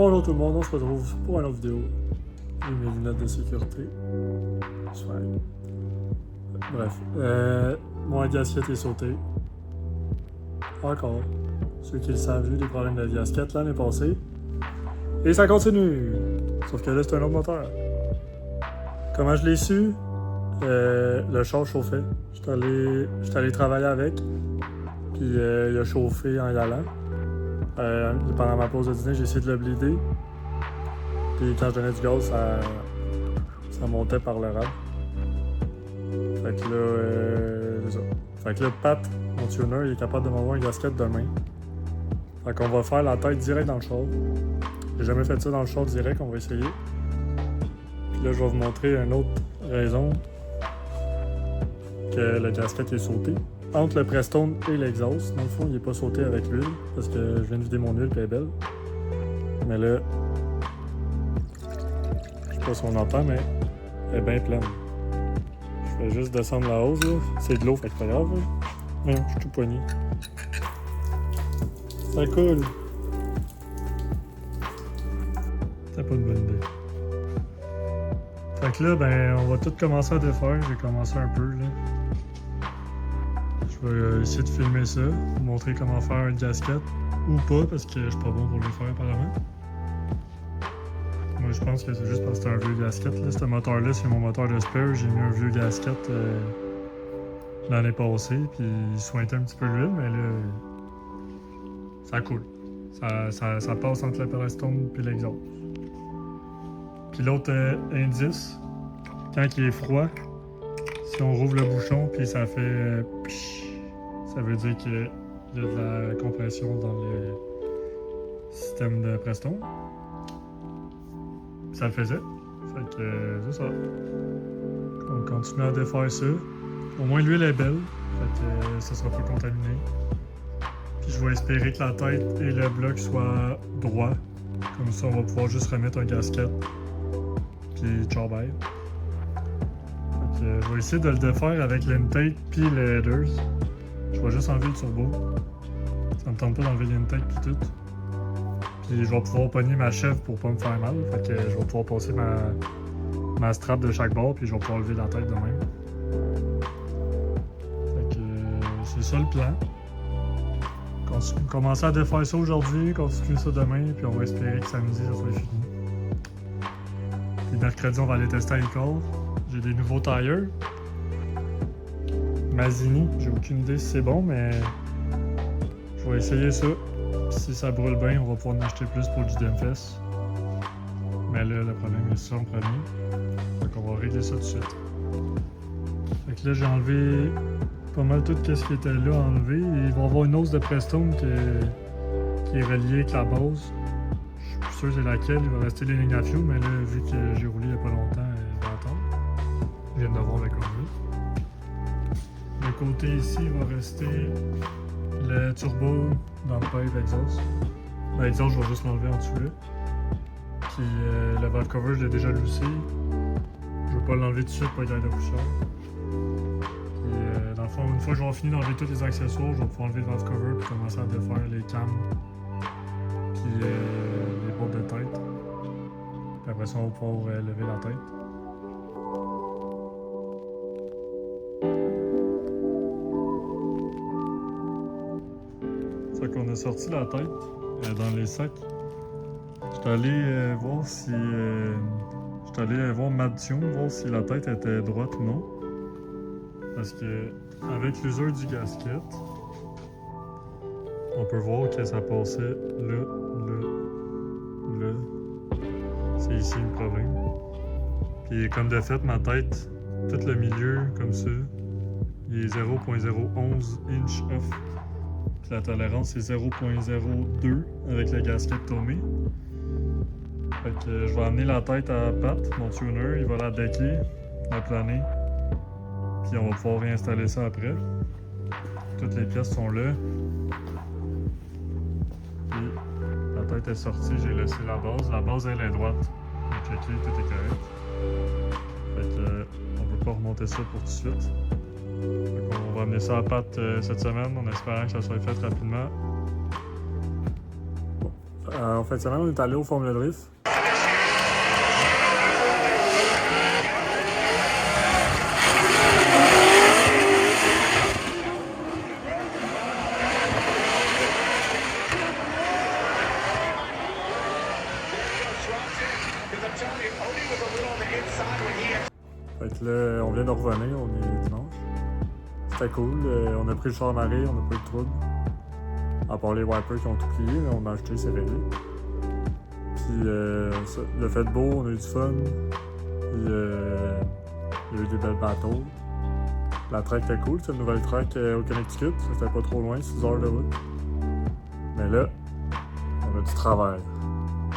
Bonjour tout le monde, on se retrouve pour une autre vidéo. J'ai mes lunettes de sécurité. Super. Bref. Mon gasket est sauté. Encore. Ceux qui le savent, j'ai eu des problèmes de gasket l'année passée. Et ça continue! Sauf que là, c'est un autre moteur. Comment je l'ai su? Le char chauffait. J'étais allé travailler avec. Puis il a chauffé en y allant. Pendant ma pause de dîner, j'ai essayé de le bleeder. Puis quand je donnais du gaz, ça montait par le rad. Fait que là, c'est ça. Fait que là, Pat, mon tuner, il est capable de m'avoir un gasket demain. Fait qu'on va faire la tête direct dans le char. J'ai jamais fait ça dans le char direct, on va essayer. Puis là, je vais vous montrer une autre raison que le gasket est sauté. Entre le Prestone et l'exhaust, dans le fond, il n'est pas sauté avec l'huile, parce que je viens de vider mon huile et elle est belle. Mais là, je sais pas si on entend, mais elle est bien pleine. Je vais juste descendre la hausse, là. C'est de l'eau, fait que c'est pas grave. Non, je suis tout poigné. Ça coule. C'est pas une bonne idée. Fait que là, ben, on va tout commencer à défaire. J'ai commencé un peu, là. Je vais essayer de filmer ça, vous montrer comment faire un gasket, ou pas, parce que je suis pas bon pour le faire apparemment. Moi je pense que c'est juste parce que c'est un vieux gasket. Là, ce moteur-là, c'est mon moteur de spare. J'ai mis un vieux gasket l'année passée, puis il sointait un petit peu l'huile, mais là, ça coule. Ça passe entre le Prestone et l'exhaust. Puis l'autre indice, quand il est froid, si on rouvre le bouchon, puis ça fait ça veut dire qu'il y a de la compression dans le système de Prestone. Ça le faisait. Fait que c'est ça. On continue à défaire ça. Au moins l'huile est belle. Fait que ça sera pas contaminé. Puis je vais espérer que la tête et le bloc soient droits. Comme ça, on va pouvoir juste remettre un gasket. Puis ciao bye. Fait que je vais essayer de le défaire avec l'intake puis les headers. Je vais juste enlever le turbo. Ça me tente pas d'enlever l'intake puis tout. Puis je vais pouvoir pogner ma chèvre pour pas me faire mal. Fait que je vais pouvoir passer ma strap de chaque bord puis je vais pouvoir lever la tête de même. Fait que c'est ça le plan. Commencer à défaire ça aujourd'hui, continuer ça demain, puis on va espérer que samedi ça soit fini. Puis mercredi on va aller tester à l'école. J'ai des nouveaux tires. Mazini, j'ai aucune idée si c'est bon, mais je vais essayer ça. Si ça brûle bien, on va pouvoir en acheter plus pour du DMFS. Mais là, le problème est ça en premier. Donc on va régler ça tout de suite. Fait que là, j'ai enlevé pas mal tout ce qui était là enlevé. Et il va y avoir une hausse de Prestone qui est reliée avec la base. Je suis plus sûr c'est laquelle. Il va rester les lignes à fio, mais là, vu que j'ai roulé il n'y a pas longtemps, il va attendre. Je viens d'avoir le conduit. Le côté ici, il va rester le turbo dans le pipe exhaust. L'exhaust, je vais juste l'enlever en dessous là. Puis le valve cover, je l'ai déjà loussé. Je ne veux pas l'enlever tout de suite pour être de poussière. Puis dans le fond, une fois que je vais avoir fini d'enlever tous les accessoires, je vais pouvoir enlever le valve cover puis commencer à défaire les cams. Puis les portes de tête. Puis après ça, on va pouvoir lever la tête. Fait qu'on a sorti la tête dans les sacs. J'étais allé voir si. J'étais allé voir Madtion, voir si la tête était droite ou non. Parce que avec l'usure du gasket, on peut voir que ça passait là. C'est ici le problème. Puis comme de fait, ma tête, tout le milieu comme ça, il est 0.011 inch off. La tolérance c'est 0.02 avec le gasket tombé. Fait que je vais amener la tête à Pat, mon tuner, il va la decker, la planer. Puis on va pouvoir réinstaller ça après. Toutes les pièces sont là. Puis la tête est sortie, j'ai laissé la base. La base elle est droite. Donc ok, tout est correct. Fait que on peut pas remonter ça pour tout de suite. On va amener ça à Pat cette semaine en espérant que ça soit fait rapidement. En fin de semaine, on est allé au Formula Drift. Fait que là, on vient de revenir, on est dimanche. C'était cool, on a pris le char à marée, on n'a pas eu de trouble. À part les wipers qui ont tout plié, mais on a acheté, c'est réglé. Puis le fait beau, on a eu du fun. Puis il y a eu des belles bateaux. La track était cool, c'est une nouvelle track au Connecticut, c'était pas trop loin, 6 heures de route. Mais là, on a du travail.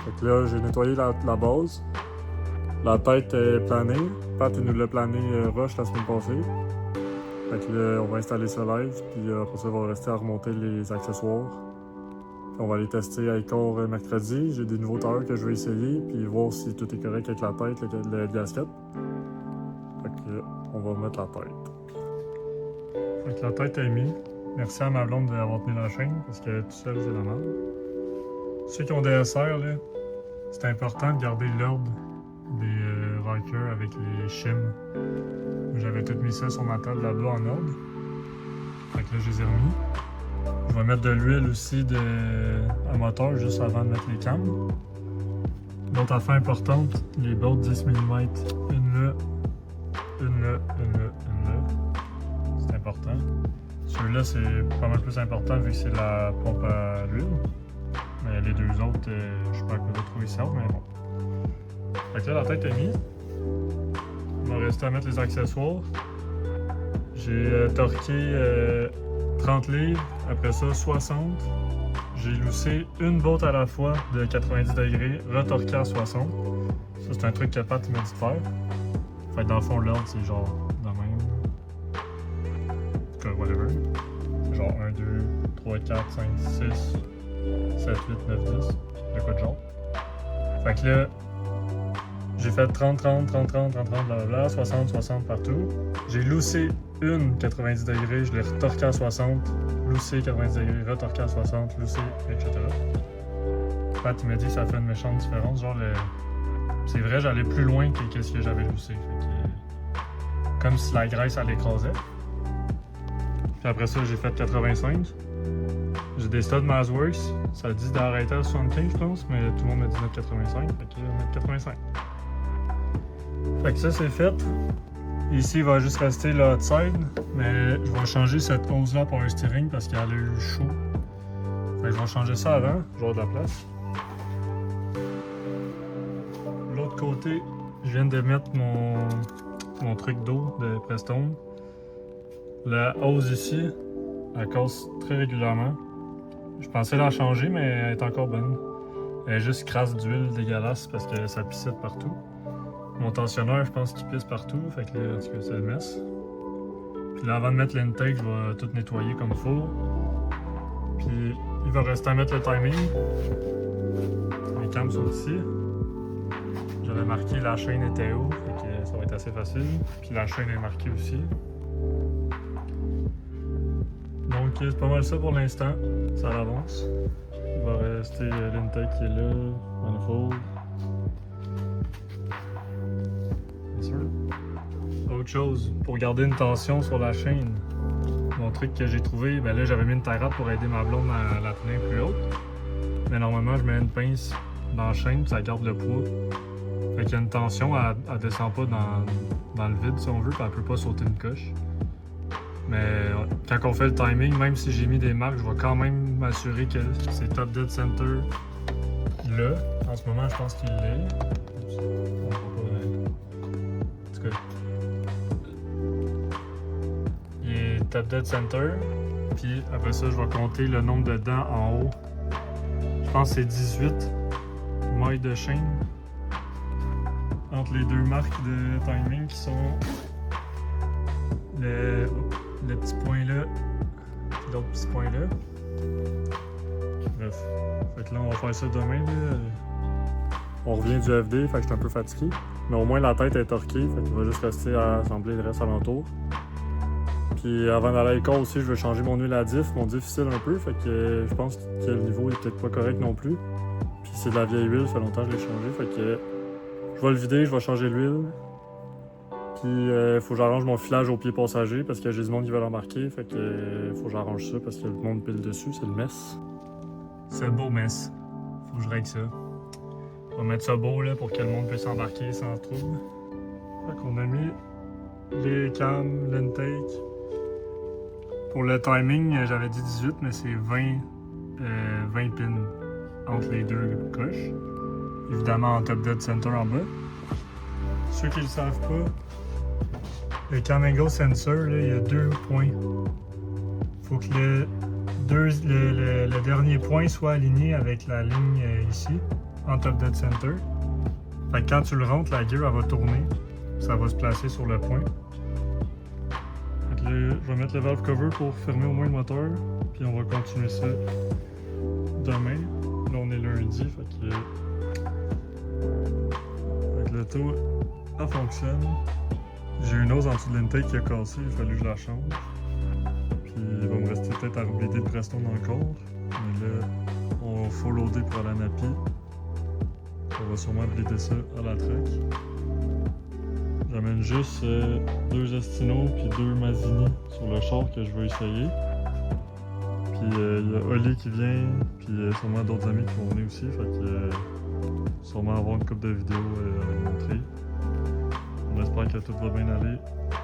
Fait que là, j'ai nettoyé la base. La tête est planée. Pat, il nous l'a plané rush la semaine passée. Fait que là, on va installer ça live, puis après ça, on va rester à remonter les accessoires. Puis on va aller tester à Icor mercredi. J'ai des nouveaux tailleurs que je vais essayer, puis voir si tout est correct avec la tête, le gasket. Fait que on va mettre la tête. Fait que la tête est mise. Merci à ma blonde d'avoir tenu la chaîne, parce que tout seul, c'est la merde. Ceux qui ont des SR, là, c'est important de garder l'ordre des rockers avec les shims. J'avais tout mis ça sur ma table là-bas en ordre. Fait que là, je les ai remis. Je vais mettre de l'huile aussi à moteur juste avant de mettre les cams. L'autre affaire importante, les bolts 10 mm. Une là, une là, une là, une là. C'est important. Celui-là, c'est pas mal plus important vu que c'est la pompe à l'huile. Mais les deux autres, je sais pas à quoi de trouver ça, mais bon. Fait que là, la tête est mise. Il va rester à mettre les accessoires. J'ai torqué 30 livres, après ça 60. J'ai loussé une botte à la fois de 90 degrés, retorqué à 60. Ça, c'est un truc que Pat m'a dit de faire. Fait que dans le fond, l'ordre, c'est genre de même. En tout cas, whatever. C'est genre 1, 2, 3, 4, 5, 6, 7, 8, 9, 10. De quoi de genre. Fait que là, j'ai fait 30, 30, 30, 30, 30, 30, blablabla, 60, 60 partout. J'ai loussé une 90 degrés, je l'ai retorqué à 60, loussé 90 degrés, retorqué à 60, loussé, etc. Pat, il m'a dit que ça fait une méchante différence. Genre, c'est vrai, j'allais plus loin que ce que j'avais loussé. Fait que... Comme si la graisse, elle écrasait. Puis après ça, j'ai fait 85. J'ai des studs Mazworks. Ça dit d'arrêter à 75, je pense, mais tout le monde m'a dit mettre 85. Fait que mettre 85. Fait que ça, c'est fait. Ici, il va juste rester le hot side, mais je vais changer cette hose-là pour un steering parce qu'elle a eu chaud. Fait que je vais changer ça avant, genre de la place. De l'autre côté, je viens de mettre mon truc d'eau de Prestone. La hose ici, elle casse très régulièrement. Je pensais la changer, mais elle est encore bonne. Elle est juste crasse d'huile dégueulasse parce que ça pissait partout. Mon tensionneur, je pense qu'il pisse partout, fait que là, en tout cas, c'est le mess. Puis là, avant de mettre l'intake, je vais tout nettoyer comme il faut. Puis il va rester à mettre le timing. Les cams sont ici. J'avais marqué la chaîne était où, fait que ça va être assez facile. Puis la chaîne est marquée aussi. Donc c'est pas mal ça pour l'instant, ça avance. Il va rester l'intake qui est là, manifold. Autre chose, pour garder une tension sur la chaîne, mon truc que j'ai trouvé, ben là j'avais mis une tie rod pour aider ma blonde à la tenir plus haute. Mais normalement je mets une pince dans la chaîne, ça garde le poids. Fait qu'il y a une tension, elle descend pas dans le vide si on veut, puis elle peut pas sauter une coche. Mais quand on fait le timing, même si j'ai mis des marques, je vais quand même m'assurer que c'est top dead center là. En ce moment, je pense qu'il l'est. On voit pas. En tout cas, il est top dead center. Puis après ça, je vais compter le nombre de dents en haut. Je pense que c'est 18 mailles de chaîne entre les deux marques de timing qui sont le petit point là et l'autre petit point là. Bref. Fait que là, on va faire ça demain. Là. On revient du FD, fait que je suis un peu fatigué. Mais au moins, la tête est torquée, fait qu'il va juste rester à assembler le reste alentour. Puis avant d'aller à l'école aussi, je vais changer mon huile à diff. Mon diff file un peu, fait que je pense que le niveau est peut-être pas correct non plus. Puis c'est de la vieille huile, ça fait longtemps que je l'ai changé. Fait que je vais le vider, je vais changer l'huile. Puis faut que j'arrange mon filage au pied passager parce que j'ai du monde qui va l'embarquer. Fait que faut que j'arrange ça parce que le monde pile dessus, c'est le mess. C'est beau mess. Faut que je règle ça. On va mettre ça beau là pour que le monde puisse embarquer sans trouble. Fait qu'on a mis les cams, l'intake. Pour le timing, j'avais dit 18, mais c'est 20 pins entre les deux coches. Évidemment en top dead center en bas. Ceux qui ne le savent pas, le cam angle sensor, là, il y a 2 points. Faut que le dernier point soit aligné avec la ligne ici, en top dead center. Fait que quand tu le rentres, la gear elle va tourner. Ça va se placer sur le point. Fait que là, je vais mettre le valve cover pour fermer au moins le moteur. Puis on va continuer ça demain. Là on est lundi, fait que le tour elle fonctionne. J'ai une hose en dessous de l'intake qui a cassé, il a fallu que je la change. Puis il va me rester peut-être à rebléder le Preston encore. Mais là, on va full loader pour aller à Napi. On va sûrement bléder ça à la track. J'amène juste 2 Estino puis 2 Mazini sur le char que je veux essayer. Puis il y a Oli qui vient, puis sûrement d'autres amis qui vont venir aussi. Fait que sûrement avoir une couple de vidéos à vous montrer. On espère que tout va bien aller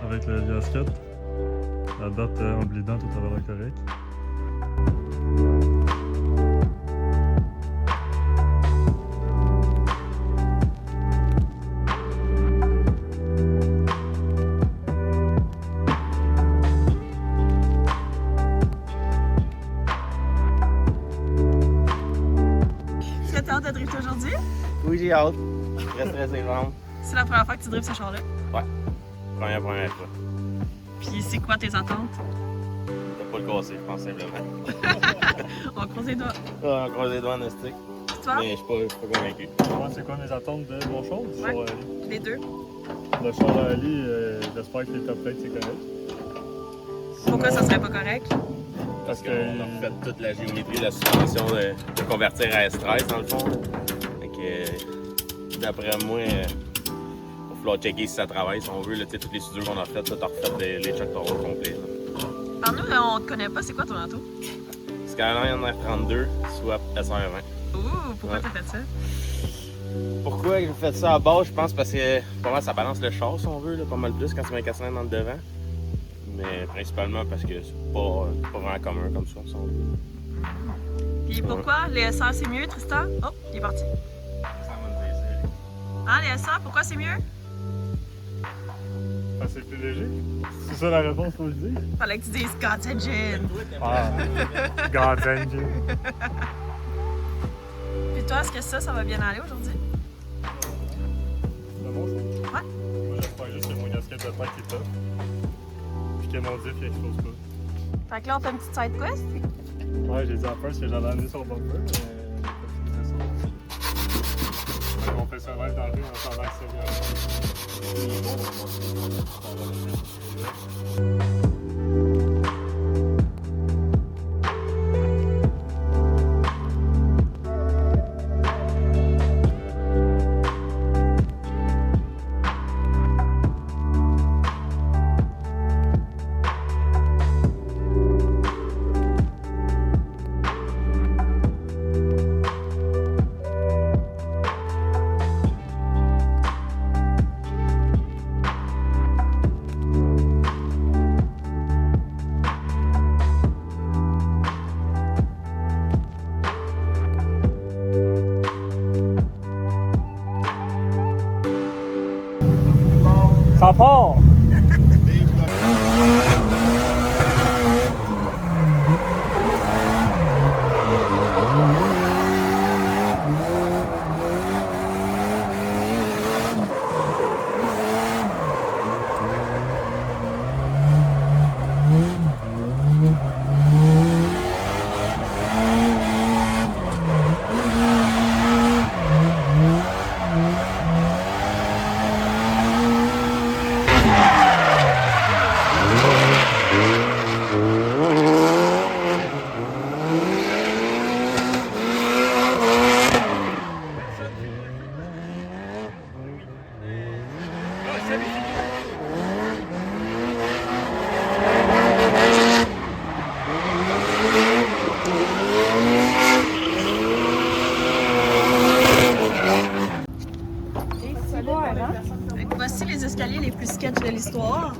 avec la gasket. La date en blédant, tout va l'air correct. Est-ce que t'as hâte de drifter aujourd'hui? Oui, j'ai hâte. Très stressé, vraiment. C'est la première fois que tu driftes ce char-là. Ouais. Première fois. Puis c'est quoi tes attentes? T'as pas le casser, je pense simplement. On croise les doigts. Ah, on croise les doigts en estique. Toi? Mais je suis pas convaincu. Moi, c'est quoi mes attentes de mon char? Du Ouais. char à Ali? Les deux. Le char à Ali, j'espère que les top plates c'est correct. Pourquoi ça serait pas correct? Parce qu'on a fait toute la géométrie, la suspension de convertir à S13 dans le fond. Fait que, d'après moi, il va falloir checker si ça travaille, si on veut. Là, toutes les soudures qu'on a faites, t'as refait les chocs toro complets. Par-nous, on te connaît pas, c'est quoi ton auto? Skyline R32, soit SR20. Ouh, pourquoi Ouais. t'as fait ça? Pourquoi j'ai fait ça à base? Je pense parce que pas mal ça balance le char si on veut, là, pas mal plus quand tu mets un casse-cylindre dans le devant. Mais principalement parce que c'est pas vraiment commun comme ça, si on veut. Puis pourquoi les SR c'est mieux, Tristan? Oh, il est parti. Ça va me dire. Ah, les SR, pourquoi c'est mieux? Ah, c'est plus léger? C'est ça la réponse, faut le dire? Fallait que tu dises God's Engine. Ah, God's Engine. Puis toi, est-ce que ça va bien aller aujourd'hui? C'est bon, ça? Ouais. Moi, j'espère juste que mon gasket de tête est top. Puis que mon diff il explose pas. Fait que là, on fait une petite side quest. Ouais, j'ai dit à first que j'allais amener sur le bumper, mais c'est ça. Fait qu'on fait ça live dans le rue en attendant que ça vienne. Ça part! Voici les escaliers les plus sketch de l'histoire.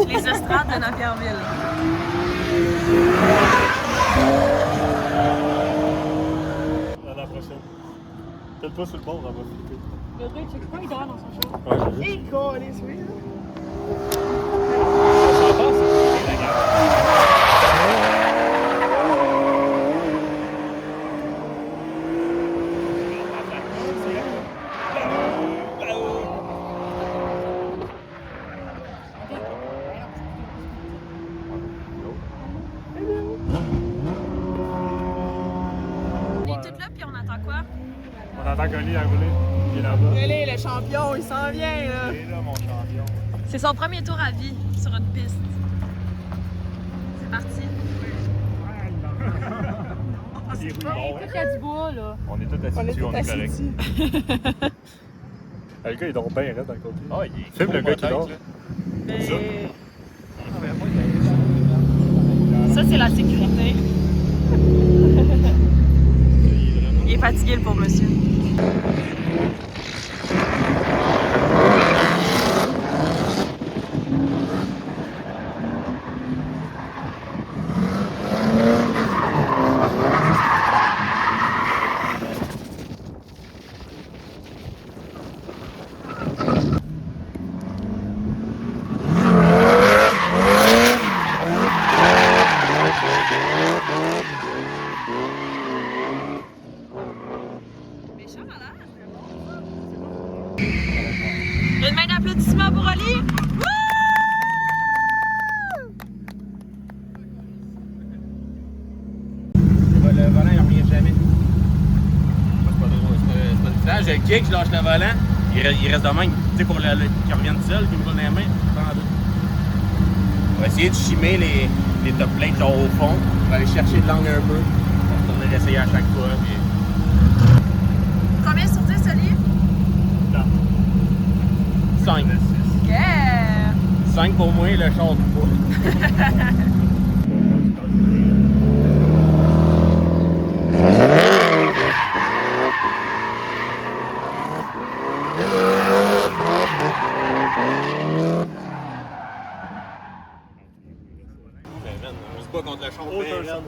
Les estrades de Napierville. À la prochaine. Peut-être pas sur le bord, on va flipper. Le gars, il check pas, il dort dans son show. Ouais, j'ai vu. Et quoi, les suites? On est toutes là, puis on attend quoi? On attend qu'un lit à rouler. Il est là-bas. Il est le champion, il s'en vient, là. Il est là, mon champion. C'est son premier tour à vie sur une piste. C'est parti. Il est bon, hein? Il y a du bois, là. On est tous assis dessus, on est correct. Le gars, il dort bien raide dans le côté. Ah, il est Filme le gars qui dort. Mais... Ça, c'est la sécurité. Il est fatigué, le pauvre monsieur. Une main d'applaudissement pour Oli! Le volant, il revient jamais. C'est pas drôle, c'est pas une flash. Je kick, je lâche le volant, il reste de même. Tu sais, pour qu'il revienne seul, qu'il me roule dans les mains, sans doute. On va essayer de chimer les top plates genre au fond. On va aller chercher de l'angle un peu. On va retourner l'essayer à chaque fois. Puis... Combien sur 10, Oli? 5. Yeah! 5 pour moi, le char du bois. On se bat contre le char.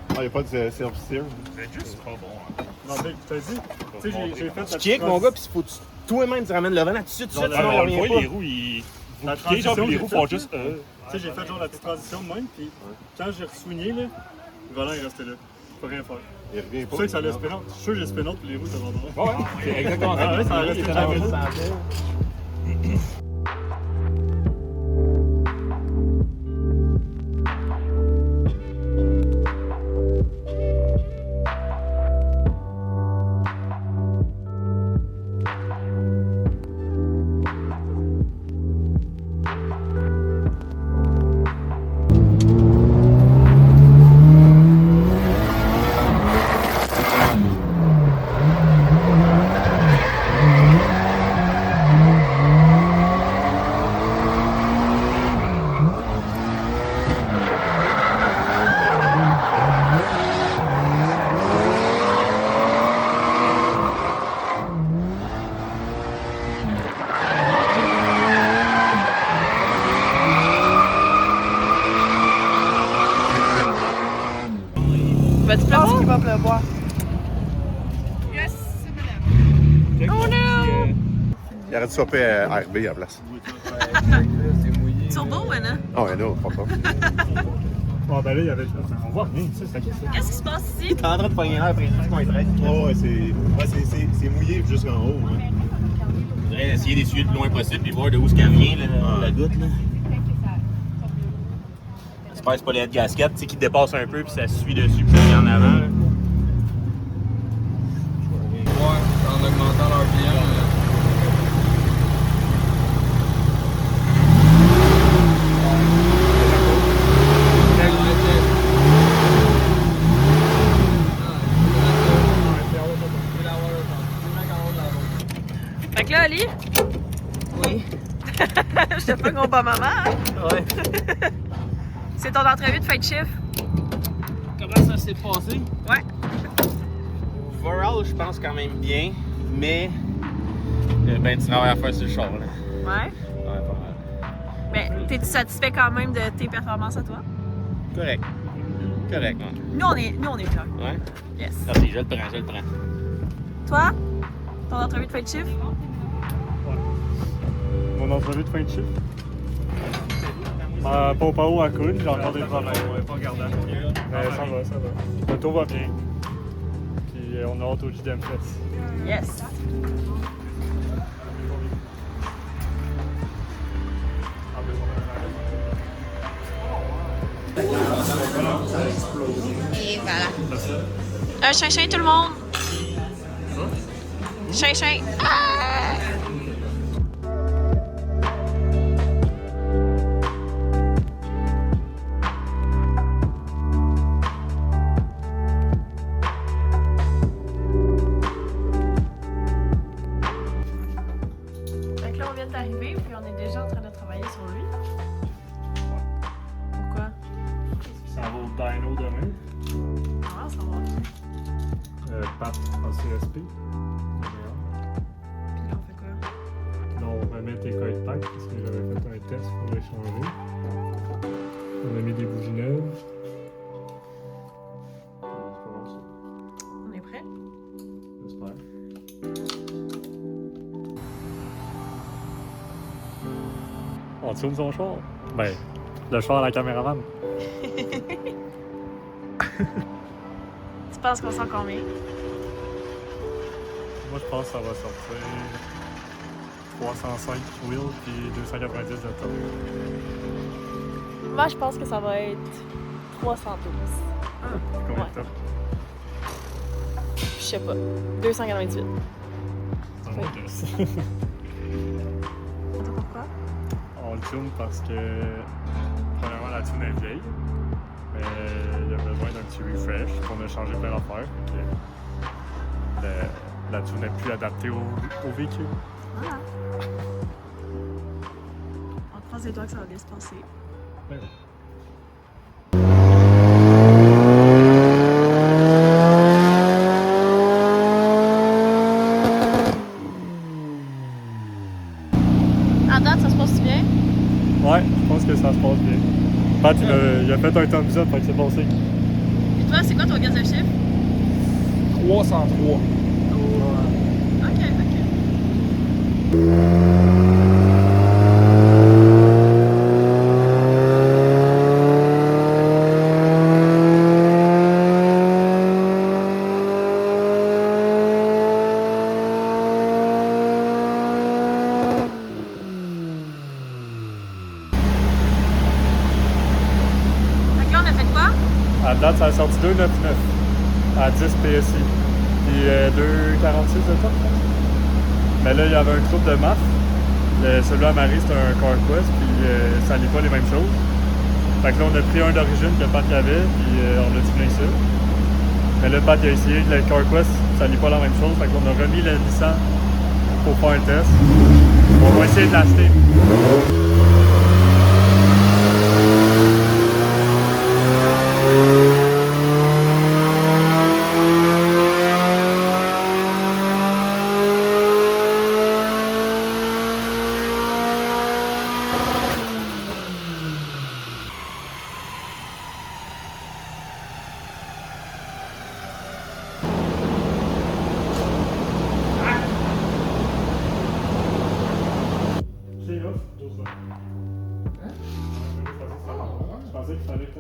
Ah, il n'y a pas de service. C'est juste pas bon. Hein. Non, mais je t'ai dit, tu sais, j'ai fait Tu kick, mon gars, puis faut que toi-même tu ramènes le volant tout de suite, sinon il Alors, revient les pas. roues, ils. La Vous cliquez, genre, transition, puis les j'ai roues fait, font juste. Tu sais, j'ai fait genre la petite transition de même, puis quand j'ai re-swingé, là, le volant est resté là. Je peux rien faire. Il revient C'est pour ça que ça laisse spin out. Je suis sûr que j'ai spin out, puis les roues, ça va dans Ouais, c'est exactement Ah ouais, ça a resté dans le Va-tu pleuvoir? qu'il va pleuvoir. Yes, c'est Oh no! Il aurait dû swapper RB à la place. Turbo, ouais, non? Oh, ouais, non, pas ça. Ah, ben là, il y avait. On voit rien, tu sais, c'est qui ça? Qu'est-ce qui se passe ici? T'es en train de pogner l'air après 6.13. Oh, ouais, c'est mouillé jusqu'en haut. Hein. Je voudrais essayer d'essuyer le plus loin possible et voir de où ce qu'elle vient, la goutte. Là. J'espère que c'est pas les head gaskets qui dépassent un peu puis ça suit dessus puis ça vient en avant. Là. Ouais, en augmentant leur bien. Fait que là, Ali? Oui. Je te pas qu'on bat maman. Hein? Ouais. C'est ton entrevue de fin de chiffre. Comment ça s'est passé? Ouais. Overall, je pense quand même bien, mais ben tu travailles à faire sur le char, là. Ouais. Ouais, pas mal. Mais t'es-tu satisfait quand même de tes performances à toi? Correct. Correct, ouais. Nous, on est fiers. Ouais? Yes. Merci, je le prends, je le prends. Toi? Ton entrevue de fin de chiffre? Mon entrevue de fin de chiffre. Ma pompe à eau à coule, j'ai encore des problèmes. Ouais, pas regardant. Mais ça va, ça va. Le tour va bien. Puis on a hâte au JDM Fest. Yes. Et voilà. Un chien tout le monde. Chien. Ah! Donc là, on vient d'arriver, puis on est déjà en train de travailler sur lui. Pourquoi? Ça va au dyno demain. Ah, ça va. Pat en CSP. Puis là, on fait quoi? Là, on remet tes coils de pack parce que j'avais fait un test pour les changer. On a mis des bougies neuves. C'est pas mal ça. On est prêt? J'espère. On tune son char? Ben, le char à la caméraman. Tu penses qu'on sent combien? Moi, je pense que ça va sortir 305 wheels puis 290 de tonnes. Moi, je pense que ça va être 312. Combien Ouais. de tonnes? Je sais pas. 298. C'est un bon guess. Pourquoi? On le tune parce que, premièrement, la tune est vieille, mais il y a besoin d'un petit refresh. On a changé plein d'affaires. La tune n'est plus adaptée au véhicule. Voilà. On croise les doigts que ça va bien se passer. Ben oui. À date, ça se passe bien? Ouais, je pense que ça se passe bien. Pat, il a fait un thumbs up, fait que c'est bon signe. Et toi, c'est quoi ton gaz de chiffre? 303. Ok. Fait que là, on a fait quoi? À date, ça a sorti 2,99 à 10 PSI. Puis 2,46 de top. Mais là, il y avait un trouble de MAF. Celui à Marie, c'est un CarQuest, puis ça lit pas les mêmes choses. Fait que là, on a pris un d'origine que Pat avait, puis on a tuné ça. Mais là, Pat il a essayé le CarQuest, ça lit pas la même chose. Fait qu'on a remis le Nissan pour faire un test. On va essayer de l'acheter. C'est off, 12 heures. Je pensais qu'il fallait que